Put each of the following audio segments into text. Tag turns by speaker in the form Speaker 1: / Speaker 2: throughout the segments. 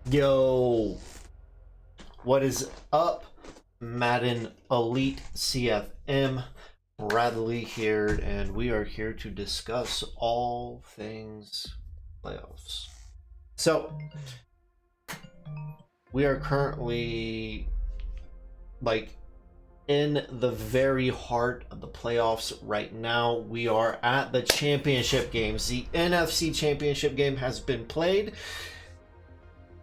Speaker 1: Yo, what is up? Madden Elite CFM, Bradley here, and we are here to discuss all things playoffs. So, we are currently in the very heart of the playoffs right now. We are at the championship games. The NFC Championship game has been played,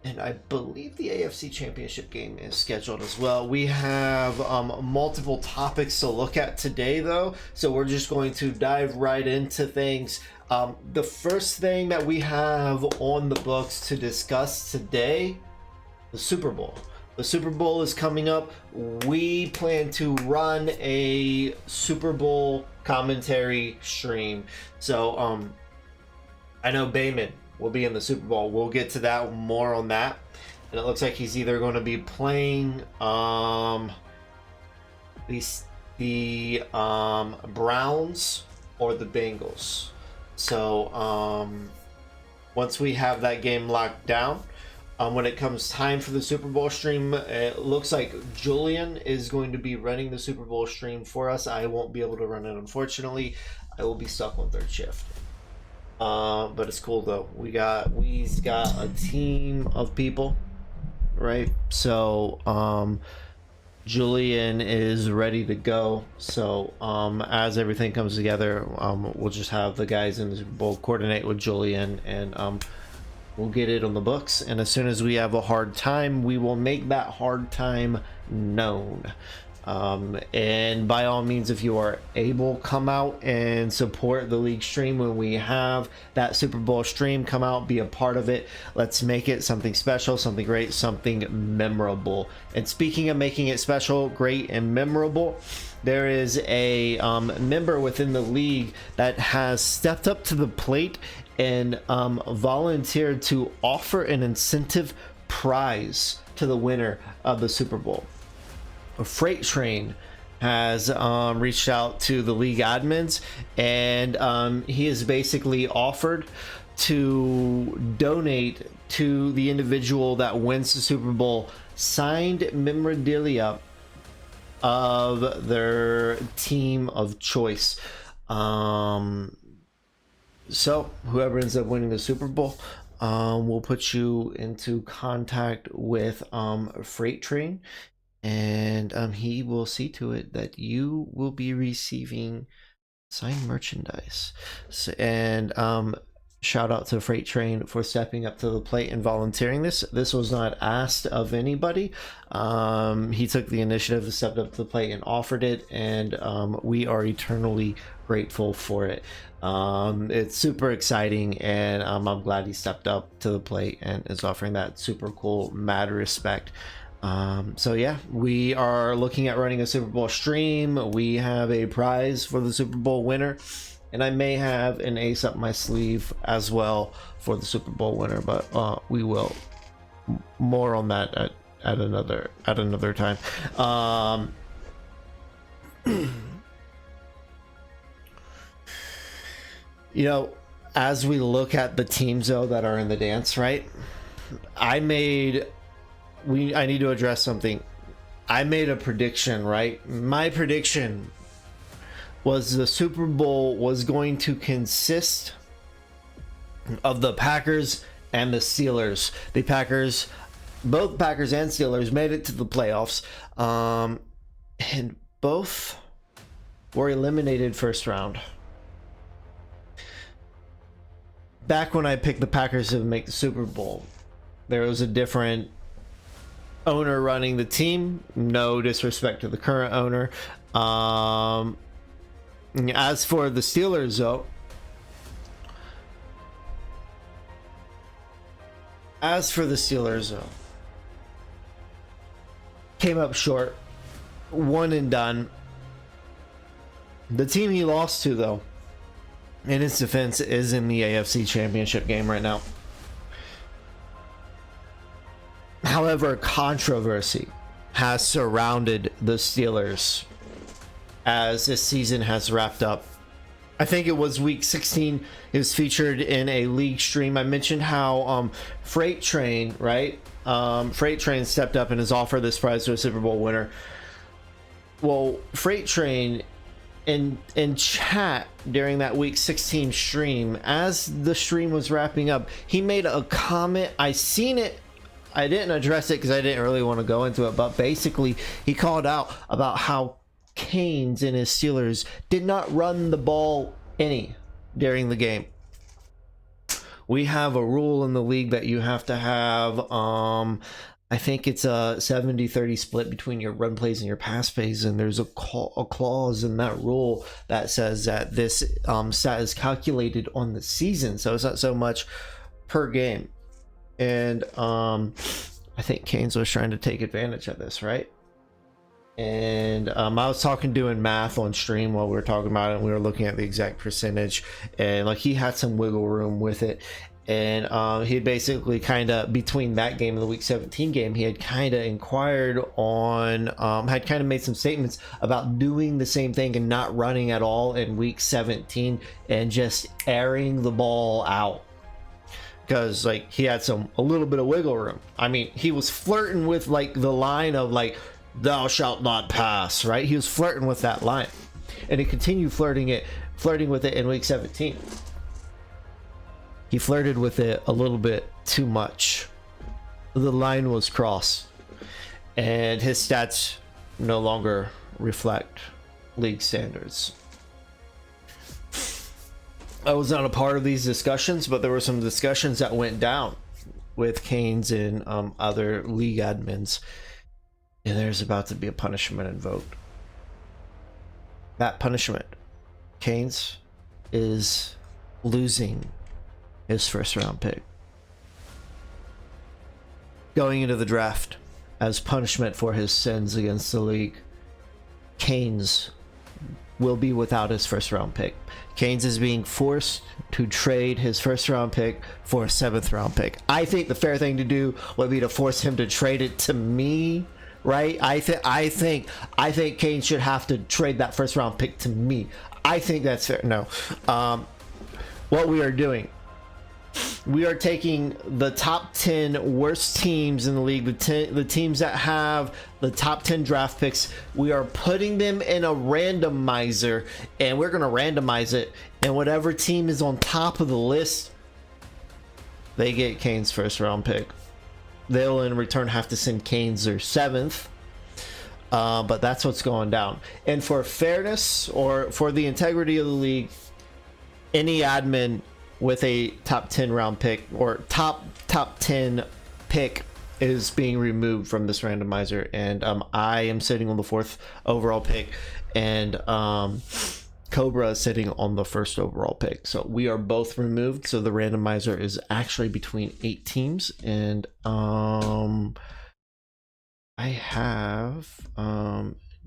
Speaker 1: and I believe the AFC Championship game is scheduled as well. We have multiple topics to look at today, though, so we're just going to dive right into things. The first thing that we have on the books to discuss today, the Super Bowl. The Super Bowl is coming up. We plan to run a Super Bowl commentary stream. So I know Bayman will be in the Super Bowl. We'll get to that, more on that. And it looks like he's either going to be playing the Browns or the Bengals. So once we have that game locked down, when it comes time for the Super Bowl stream, it looks like Julian is going to be running the Super Bowl stream for us. I won't be able to run it, unfortunately. I will be stuck on third shift. But it's cool though. We've got a team of people, right? So Julian is ready to go. So as everything comes together, we'll just have the guys in the Super Bowl coordinate with Julian, and we'll get it on the books. And as soon as we have a hard time, we will make that hard time known. And by all means, if you are able, come out and support the league stream when we have that Super Bowl stream. Come out, be a part of it. Let's make it something special, something great, something memorable. And speaking of making it special, great, and memorable, there is a member within the league that has stepped up to the plate and volunteered to offer an incentive prize to the winner of the Super Bowl. A Freight Train has reached out to the league admins, and he has basically offered to donate to the individual that wins the Super Bowl signed memorabilia of their team of choice. So whoever ends up winning the Super Bowl, will put you into contact with Freight Train, and he will see to it that you will be receiving signed merchandise. So, and shout out to Freight Train for stepping up to the plate and volunteering this. This was not asked of anybody. He took the initiative, stepped up to the plate, and offered it, and we are eternally grateful for it. It's super exciting, and I'm glad he stepped up to the plate and is offering that super cool, mad respect. So yeah, we are looking at running a Super Bowl stream. We have a prize for the Super Bowl winner, and I may have an ace up my sleeve as well for the Super Bowl winner, but we will more on that at another time. You know, as we look at the teams though that are in the dance, right? I need to address something. I made a prediction, right? My prediction was the Super Bowl was going to consist of the Packers and the Steelers. Both Packers and Steelers made it to the playoffs, and both were eliminated first round. Back when I picked the Packers to make the Super Bowl, there was a different owner running the team. No disrespect to the current owner. As for the Steelers, though, came up short, one and done. The team he lost to, though, in his defense, is in the AFC Championship game right now. However, controversy has surrounded the Steelers as this season has wrapped up. I think it was week 16. It was featured in a league stream. I mentioned how Freight Train, right, Freight Train stepped up and has offered this prize to a Super Bowl winner. Well, Freight Train in chat during that week 16 stream, as the stream was wrapping up, he made a comment. I seen it. I didn't address it because I didn't really want to go into it, but basically he called out about how Canes and his Steelers did not run the ball any during the game. We have a rule in the league that you have to have, I think it's a 70-30 split between your run plays and your pass plays, and there's a clause in that rule that says that this stat is calculated on the season, so it's not so much per game. And I think Canes was trying to take advantage of this, right? And I was doing math on stream while we were talking about it, and we were looking at the exact percentage, and like he had some wiggle room with it. And he basically kind of, between that game and the week 17 game, he had kind of inquired on, had kind of made some statements about doing the same thing and not running at all in week 17 and just airing the ball out. Because like he had a little bit of wiggle room. I mean, he was flirting with like the line of like, thou shalt not pass, right? He was flirting with that line, and he continued flirting with it in week 17. He flirted with it a little bit too much. The line was crossed, and his stats no longer reflect league standards. I was not a part of these discussions, but there were some discussions that went down with Canes and other league admins, and there's about to be a punishment invoked. That punishment, Canes is losing his first round pick going into the draft as punishment for his sins against the league. Canes will be without his first round pick. Canes is being forced to trade his first round pick for a 7th round pick. I think the fair thing to do would be to force him to trade it to me, right? I think Canes should have to trade that first round pick to me. I think that's fair. No. What we are doing, we are taking the top 10 worst teams in the league, the teams that have the top 10 draft picks. We are putting them in a randomizer, and we're going to randomize it, and whatever team is on top of the list, they get Canes' first round pick. They'll in return have to send Canes their 7th, but that's what's going down. And for fairness, or for the integrity of the league, any admin with a top 10 round pick or top 10 pick is being removed from this randomizer, and I am sitting on the 4th overall pick, and Cobra is sitting on the 1st overall pick, so we are both removed. So the randomizer is actually between 8 teams, and I have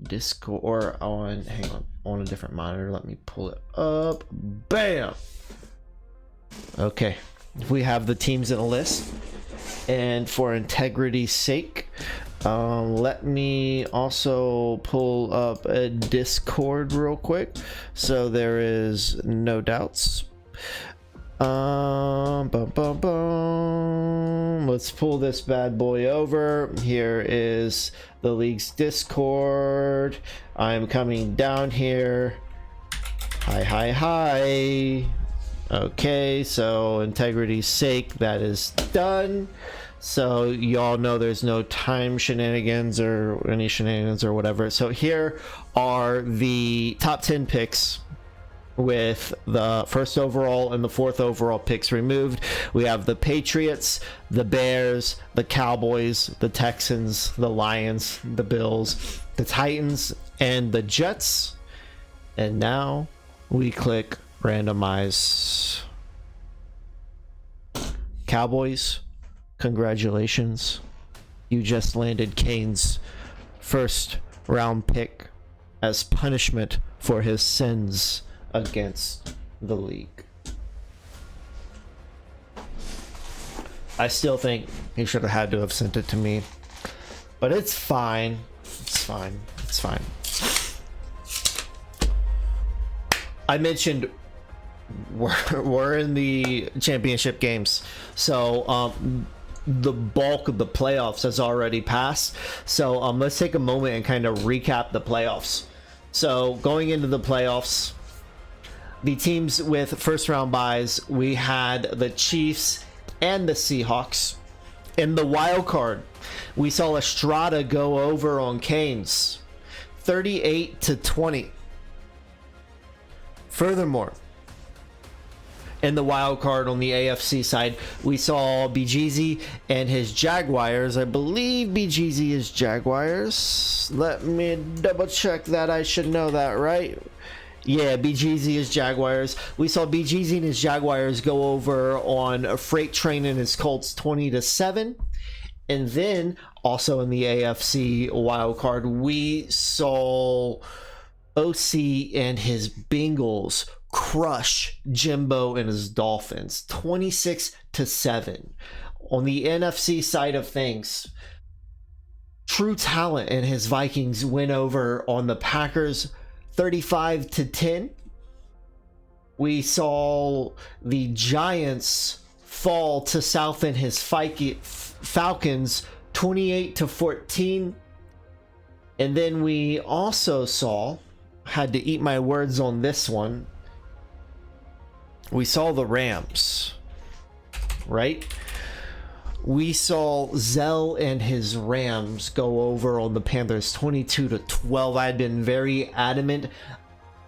Speaker 1: Discord or on, hang on a different monitor, let me pull it up. Bam. Okay, we have the teams in a list, and for integrity's sake, let me also pull up a Discord real quick so there is no doubts. Let's pull this bad boy over. Here is the league's Discord. I'm coming down here. Hi. Okay, so integrity's sake, that is done. So y'all know there's no time shenanigans or any shenanigans or whatever. So here are the top 10 picks with the 1st overall and the 4th overall picks removed. We have the Patriots, the Bears, the Cowboys, the Texans, the Lions, the Bills, the Titans, and the Jets. And now we click randomize. Cowboys, congratulations. You just landed Canes' first round pick as punishment for his sins against the league. I still think he should have had to have sent it to me, but it's fine. It's fine. I mentioned we're in the championship games, so the bulk of the playoffs has already passed. So let's take a moment and kind of recap the playoffs. So going into the playoffs, the teams with first round byes, we had the Chiefs and the Seahawks. In the wild card, we saw Estrada go over on Canes 38-20. Furthermore, in the wild card on the AFC side, we saw BGZ and his Jaguars. I believe BGZ is Jaguars. Let me double check that. I should know that, right? Yeah, BGZ is Jaguars. We saw BGZ and his Jaguars go over on Freight Train and his Colts 20-7. And then also in the AFC wild card, we saw OC and his Bengals crush Jimbo and his Dolphins 26-7. On the NFC side of things, True Talent and his Vikings win over on the Packers 35-10. We saw the Giants fall to South and his Falcons 28-14. And then we also saw, had to eat my words on this one, we saw the Rams, right? We saw Zell and his Rams go over on the Panthers 22-12. I had been very adamant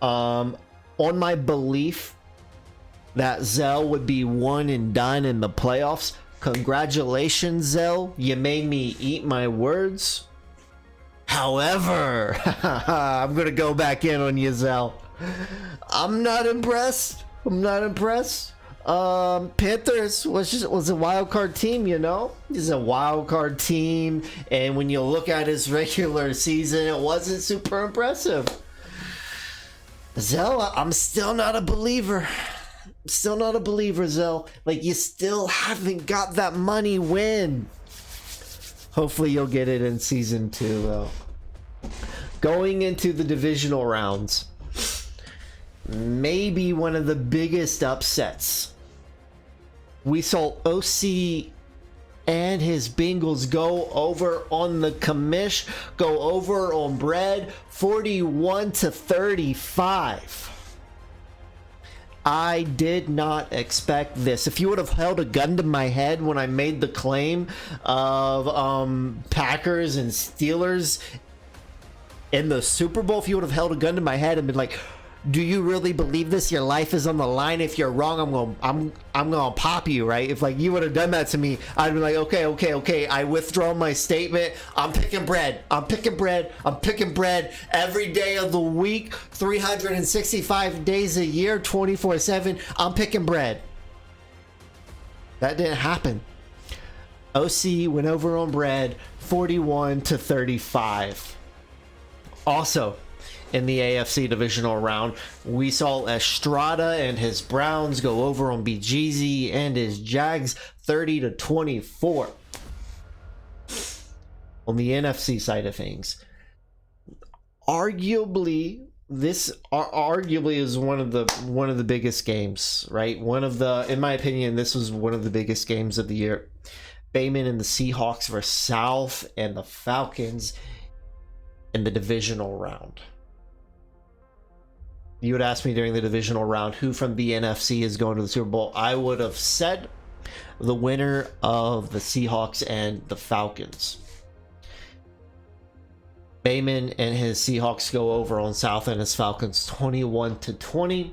Speaker 1: on my belief that Zell would be one and done in the playoffs. Congratulations, Zell. You made me eat my words. However, I'm going to go back in on you, Zell. I'm not impressed. Panthers was a wild card team, you know. He's a wild card team, and when you look at his regular season, it wasn't super impressive. Zell, I'm still not a believer. Zell. Like, you still haven't got that money win. Hopefully you'll get it in season 2 though. Going into the divisional rounds, maybe one of the biggest upsets. We saw OC and his Bengals go over on the commish, go over on Bread 41-35. I did not expect this. If you would have held a gun to my head when I made the claim of Packers and Steelers in the Super Bowl, if you would have held a gun to my head and been like, do you really believe this? Your life is on the line. If you're wrong, I'm gonna pop you, right? If like you would have done that to me, I'd be like, okay. I withdraw my statement. I'm picking bread every day of the week, 365 days a year, 24/7. I'm picking bread. That didn't happen. OC went over on Bread 41-35. Also, in the AFC divisional round, we saw Estrada and his Browns go over on BGZ and his Jags 30-24. On the NFC side of things, arguably is one of the biggest games, right? In my opinion, this was one of the biggest games of the year. Bayman and the Seahawks versus South and the Falcons in the divisional round. You would ask me during the divisional round who from the NFC is going to the Super Bowl. I would have said the winner of the Seahawks and the Falcons. Bayman and his Seahawks go over on South and his Falcons 21-20.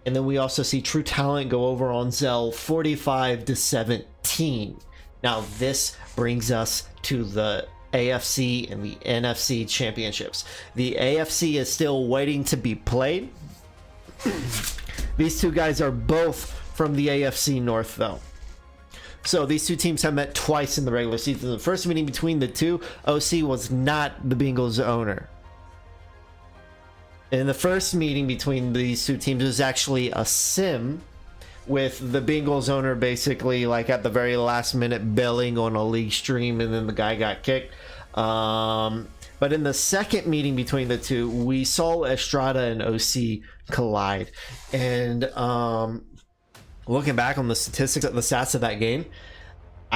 Speaker 1: And then we also see True Talent go over on Zell 45-17. Now this brings us to the AFC and the NFC championships. The AFC is still waiting to be played. These two guys are both from the AFC North though. So these two teams have met twice in the regular season. The first meeting between the two, OC was not the Bengals owner. In the first meeting between these two teams, it was actually a sim with the Bengals owner basically like at the very last minute bailing on a league stream, and then the guy got kicked. But in the second meeting between the two, we saw Estrada and OC collide. And looking back on the statistics, the stats of that game,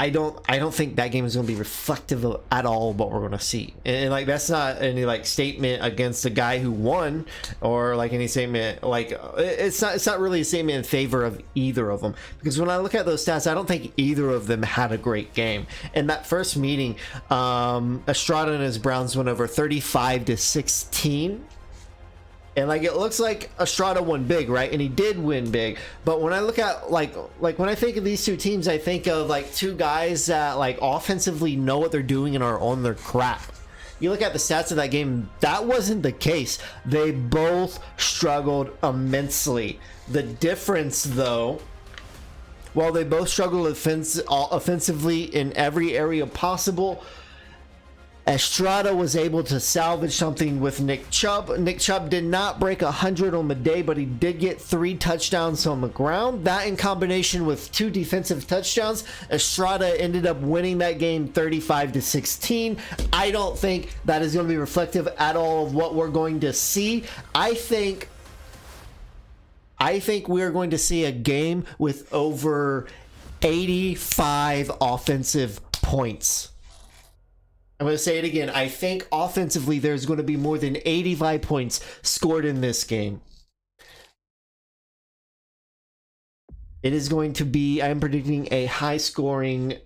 Speaker 1: I don't think that game is going to be reflective of at all what we're going to see. And like that's not any like statement against the guy who won, or like any statement like it's not really a statement in favor of either of them, because when I look at those stats, I don't think either of them had a great game. In that first meeting, Estrada and his Browns went over 35-16. And like it looks like Estrada won big, right? And he did win big. But when I look at like when I think of these two teams, I think of like two guys that like offensively know what they're doing and are on their crap. You look at the stats of that game, that wasn't the case. They both struggled immensely. The difference though, while they both struggled offensively in every area possible, Estrada was able to salvage something with Nick Chubb. Nick Chubb did not break 100 on the day, but he did get 3 touchdowns on the ground. That in combination with 2 defensive touchdowns, Estrada ended up winning that game 35-16. I don't think that is going to be reflective at all of what we're going to see. I think we're going to see a game with over 85 offensive points. I'm going to say it again. I think offensively there's going to be more than 85 points scored in this game. It is going to be, I'm predicting a high-scoring,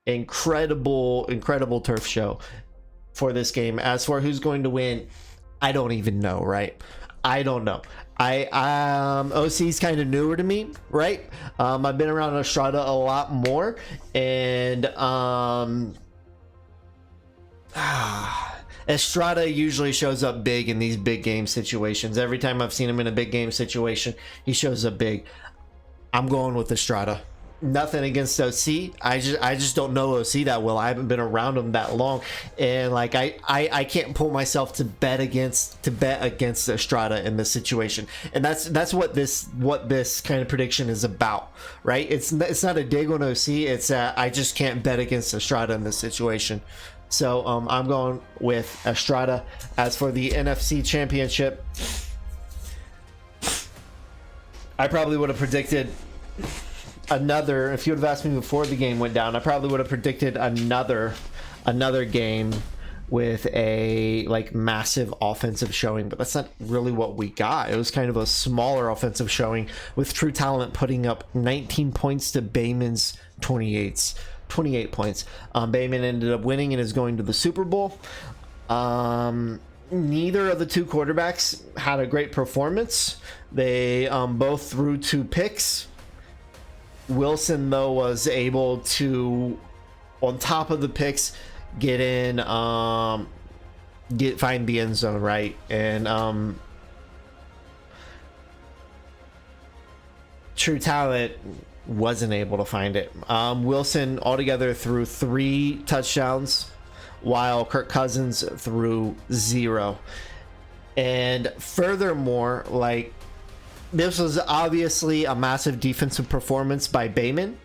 Speaker 1: incredible turf show for this game. As for who's going to win, I don't even know, right? I don't know. OC's kind of newer to me, right? I've been around Estrada a lot more, and Estrada usually shows up big in these big game situations. Every time I've seen him in a big game situation, he shows up big. I'm going with Estrada. Nothing against OC. I just don't know OC that well. I haven't been around him that long, and like I can't pull myself to bet against Estrada in this situation. And that's what this kind of prediction is about, right? It's not a dig on OC. It's I just can't bet against Estrada in this situation. So I'm going with Estrada. As for the NFC Championship, I probably would have predicted another. If you would have asked me before the game went down, I probably would have predicted another game with a like massive offensive showing, but that's not really what we got. It was kind of a smaller offensive showing, with True Talent putting up 19 points to Bayman's 28 points. Bayman ended up winning and is going to the Super Bowl. Neither of the two quarterbacks had a great performance. They both threw 2 picks. Wilson, though, was able to, on top of the picks, get in, find the end zone, right? And True Talent wasn't able to find it. Wilson altogether threw 3 touchdowns, while Kirk Cousins threw 0. And furthermore, like, this was obviously a massive defensive performance by Bayman.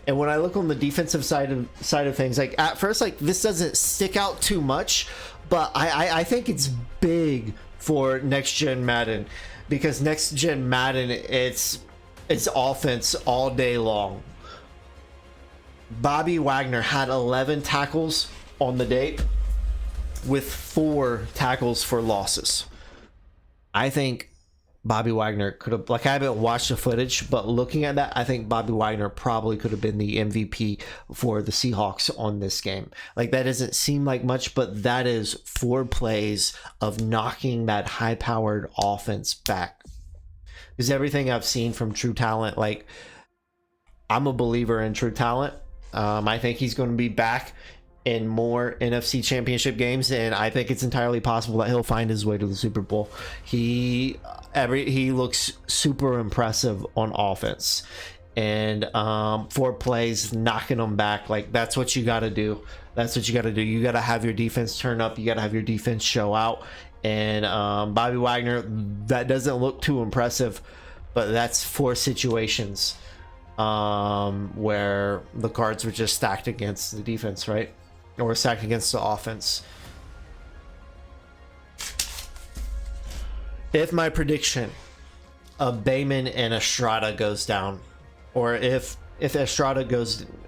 Speaker 1: And when I look on the defensive side of things, like at first, like this doesn't stick out too much, but I think it's big for next gen Madden, because next gen Madden, it's offense all day long. Bobby Wagner had 11 tackles on the day, with 4 tackles for losses. I think Bobby Wagner could have, like, I haven't watched the footage, but looking at that, I think Bobby Wagner probably could have been the MVP for the Seahawks on this game. Like, that doesn't seem like much, but that is 4 plays of knocking that high-powered offense back. Because everything I've seen from True Talent, like, I'm a believer in True Talent. I think he's going to be back in more NFC Championship games, and I think it's entirely possible that he'll find his way to the Super Bowl. He looks super impressive on offense, and 4 plays knocking them back, like that's what you got to do. You got to have your defense turn up. You got to have your defense show out. And Bobby Wagner, that doesn't look too impressive, but that's 4 situations where the cards were just stacked against the defense, right? Or stacked against the offense. If my prediction of Bayman and Estrada goes down, or if if Estrada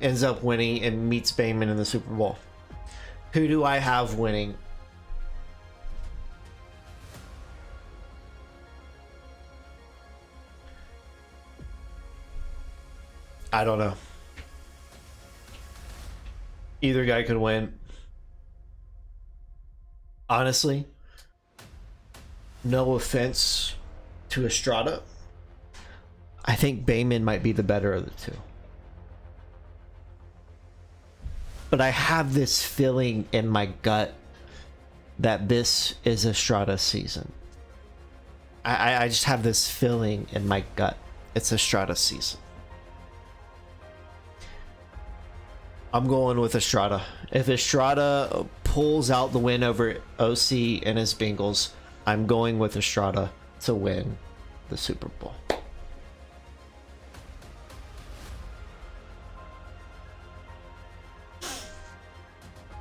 Speaker 1: ends up winning and meets Bateman in the Super Bowl. Who do I have winning? I don't know. Either guy could win. Honestly, no offense to Estrada, I think Bateman might be the better of the two. But I have this feeling in my gut that this is Estrada's season. I just have this feeling in my gut. It's Estrada's season. I'm going with Estrada. If Estrada pulls out the win over OC and his Bengals, I'm going with Estrada to win the Super Bowl.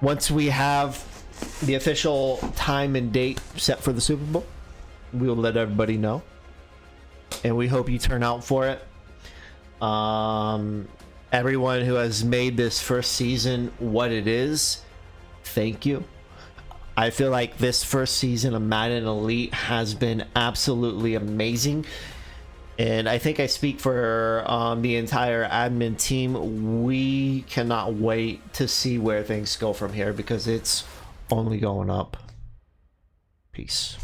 Speaker 1: Once we have the official time and date set for the Super Bowl, we will let everybody know. And we hope you turn out for it. Everyone who has made this first season what it is, thank you. I feel like this first season of Madden Elite has been absolutely amazing. And I think I speak for the entire admin team. We cannot wait to see where things go from here because it's only going up. Peace.